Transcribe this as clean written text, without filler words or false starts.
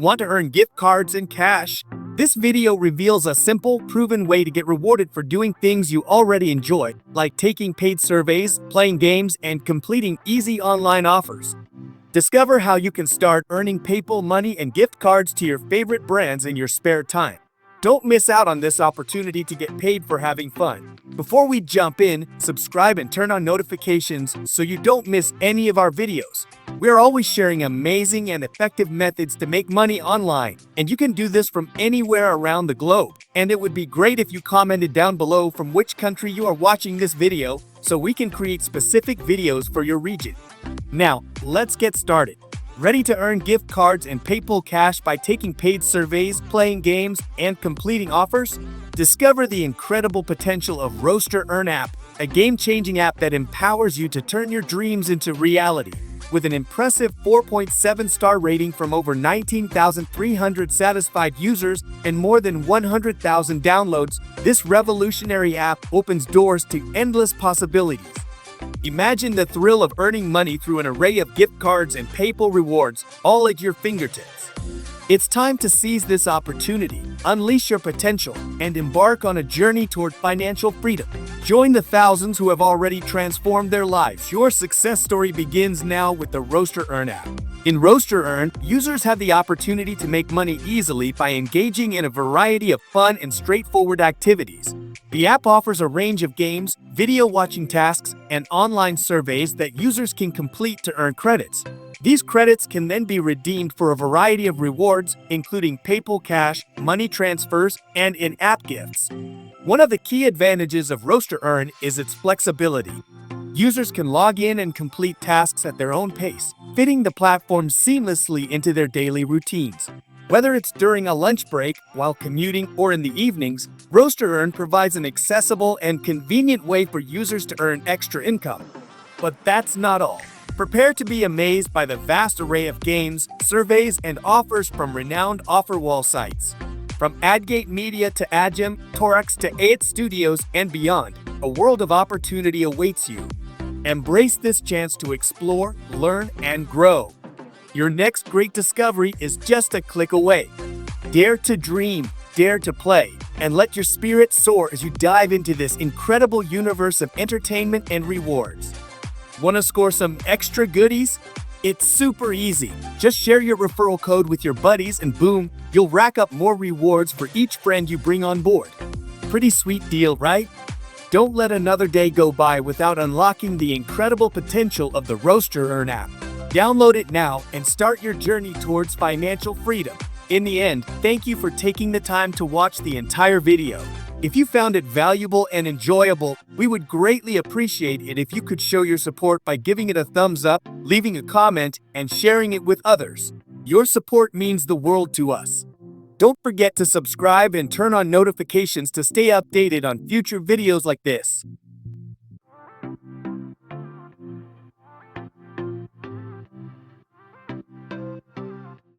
Want to earn gift cards and cash? This video reveals a simple, proven way to get rewarded for doing things you already enjoy, like taking paid surveys, playing games, and completing easy online offers. Discover how you can start earning PayPal money and gift cards to your favorite brands in your spare time. Don't miss out on this opportunity to get paid for having fun. Before we jump in, subscribe and turn on notifications so you don't miss any of our videos. We're always sharing amazing and effective methods to make money online, and you can do this from anywhere around the globe. And it would be great if you commented down below from which country you are watching this video so we can create specific videos for your region. Now, let's get started. Ready to earn gift cards and PayPal cash by taking paid surveys, playing games, and completing offers? Discover the incredible potential of Roaster Earn app, a game-changing app that empowers you to turn your dreams into reality. With an impressive 4.7-star rating from over 19,300 satisfied users and more than 100,000 downloads, this revolutionary app opens doors to endless possibilities. Imagine the thrill of earning money through an array of gift cards and PayPal rewards, all at your fingertips. It's time to seize this opportunity, unleash your potential, and embark on a journey toward financial freedom. Join the thousands who have already transformed their lives. Your success story begins now with the Roaster Earn app. In Roaster Earn, users have the opportunity to make money easily by engaging in a variety of fun and straightforward activities. The app offers a range of games, video watching tasks, and online surveys that users can complete to earn credits. These credits can then be redeemed for a variety of rewards, including PayPal cash, money transfers, and in-app gifts. One of the key advantages of Roaster Earn is its flexibility. Users can log in and complete tasks at their own pace, fitting the platform seamlessly into their daily routines. Whether it's during a lunch break, while commuting, or in the evenings, Roaster Earn provides an accessible and convenient way for users to earn extra income. But that's not all. Prepare to be amazed by the vast array of games, surveys, and offers from renowned offer wall sites. From Adgate Media to Adgem, Torax to 8 Studios, and beyond, a world of opportunity awaits you. Embrace this chance to explore, learn, and grow. Your next great discovery is just a click away. Dare to dream, dare to play, and let your spirit soar as you dive into this incredible universe of entertainment and rewards. Want to score some extra goodies? It's super easy. Just share your referral code with your buddies and boom, you'll rack up more rewards for each friend you bring on board. Pretty sweet deal, right? Don't let another day go by without unlocking the incredible potential of the Roaster Earn app. Download it now and start your journey towards financial freedom. In the end, thank you for taking the time to watch the entire video. If you found it valuable and enjoyable, we would greatly appreciate it if you could show your support by giving it a thumbs up, leaving a comment, and sharing it with others. Your support means the world to us. Don't forget to subscribe and turn on notifications to stay updated on future videos like this.